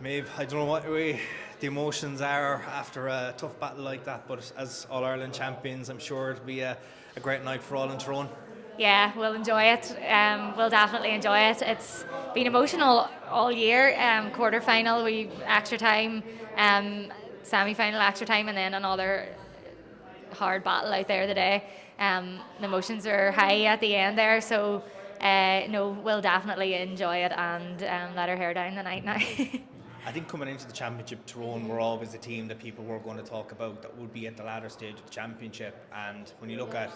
Maeve, I don't know what way the emotions are after a tough battle like that, but as All Ireland champions, I'm sure it'll be a great night for all in Tyrone. Yeah, we'll enjoy it. We'll definitely enjoy it. It's been emotional all year. Quarter final, we extra time, semi final extra time, and then another hard battle out there today. The emotions are high at the end there, so no, we'll definitely enjoy it and let our hair down the night now. I think coming into the championship, Tyrone were always a team that people were going to talk about that would be at the latter stage of the championship. And when you look at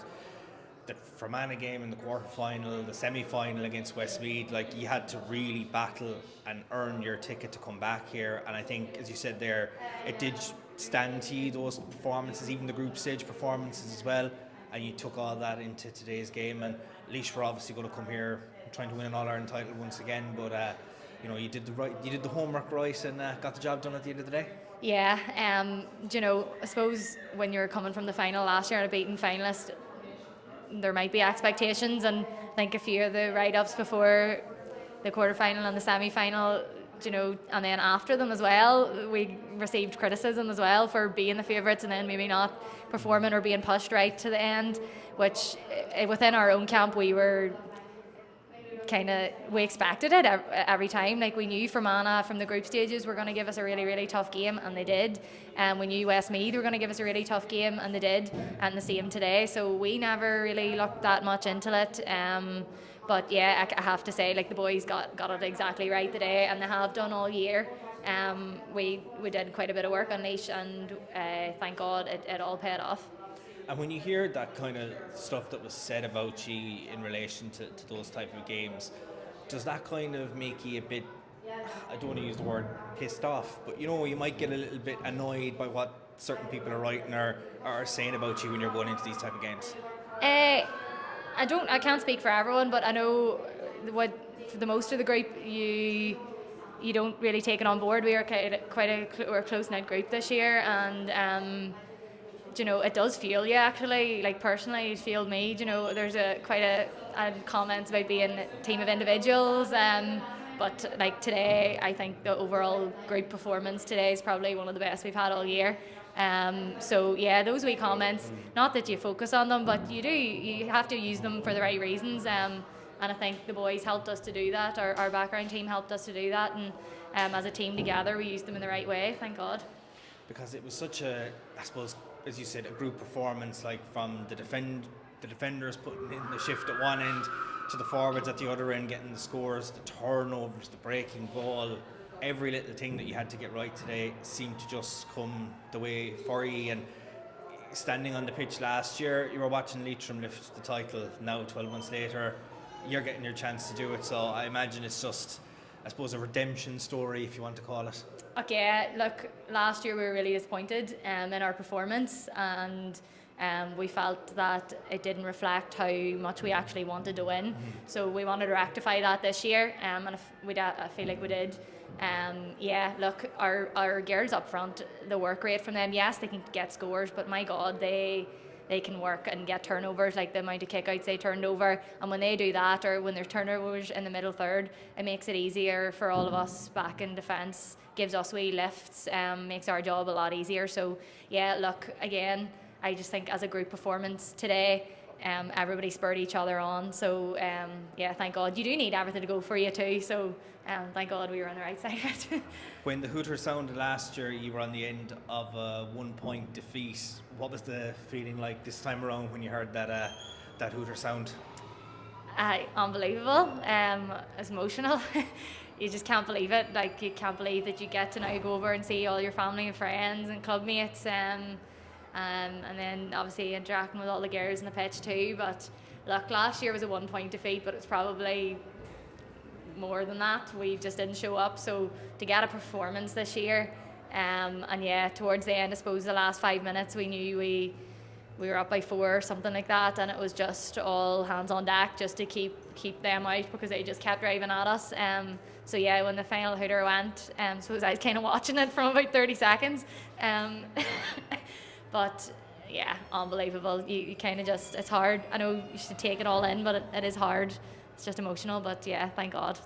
the Fermanagh game in the quarter final, the semi final against Westmeath, like you had to really battle and earn your ticket to come back here. And I think, as you said there, it did stand to you, those performances, even the group stage performances as well. And you took all that into today's game. And Laois were obviously going to come here trying to win an All Ireland title once again, but you did you did the homework right, and got the job done at the end of the day. Yeah, I suppose when you're coming from the final last year and a beaten finalist, there might be expectations, and I think a few of the write-ups before the quarter-final and the semi-final, and then after them as well, we received criticism as well for being the favourites and then maybe not performing or being pushed right to the end, which within our own camp we expected it every time. Like, we knew Fermanagh from the group stages were going to give us a really, really tough game, and they did. And we knew Westmeath were going to give us a really tough game, and they did. And the same today. So we never really looked that much into it. But yeah, I have to say, like, the boys got it exactly right today, and they have done all year. We did quite a bit of work on Laois, and thank God it all paid off. And when you hear that kind of stuff that was said about you in relation to those type of games, does that kind of make you a bit, I don't want to use the word pissed off, but you might get a little bit annoyed by what certain people are writing or are saying about you when you're going into these type of games? I can't speak for everyone, but I know what for the most of the group you don't really take it on board. We are we're a close knit group this year, and it does feel you actually. Like, personally, it feel me. There's quite a comments about being a team of individuals. But like today, I think the overall group performance today is probably one of the best we've had all year. So yeah, those wee comments, not that you focus on them, but you have to use them for the right reasons. And I think the boys helped us to do that. Our background team helped us to do that, and as a team together, we used them in the right way. Thank God. Because it was such I suppose, as you said, a group performance, like from the defenders putting in the shift at one end to the forwards at the other end getting the scores, the turnovers, the breaking ball, every little thing that you had to get right today seemed to just come the way for you. And standing on the pitch last year, you were watching Leitrim lift the title. Now 12 months later, you're getting your chance to do it, so I imagine it's just, I suppose, a redemption story, if you want to call it. Okay, look, last year we were really disappointed in our performance, and we felt that it didn't reflect how much we actually wanted to win. So we wanted to rectify that this year, and I feel like we did. Yeah, look, our girls up front, the work rate from them, yes, they can get scores, but my God, they can work and get turnovers, like the amount of kickouts they turned over. And when they do that, or when there's turnovers in the middle third, it makes it easier for all of us back in defence, gives us wee lifts, makes our job a lot easier. So yeah, look, again, I just think as a group performance today, everybody spurred each other on. So yeah, thank God. You do need everything to go for you too. So thank God we were on the right side of it. When the hooter sounded last year, you were on the end of a 1 point defeat. What was the feeling like this time around when you heard that hooter sound? Unbelievable. It's emotional. You just can't believe it. Like, you can't believe that you get to now go over and see all your family and friends and club mates, and then obviously interacting with all the girls in the pitch too. But look, last year was a 1 point defeat, but it's probably more than that. We just didn't show up. So to get a performance this year, and yeah, towards the end, I suppose the last 5 minutes, we knew we were up by 4 or something like that, and it was just all hands on deck just to keep them out, because they just kept driving at us. So yeah, when the final hooter went, so I was kind of watching it from about 30 seconds. But yeah, unbelievable. You kind of just, it's hard. I know you should take it all in, but it is hard. It's just emotional, but yeah, thank God.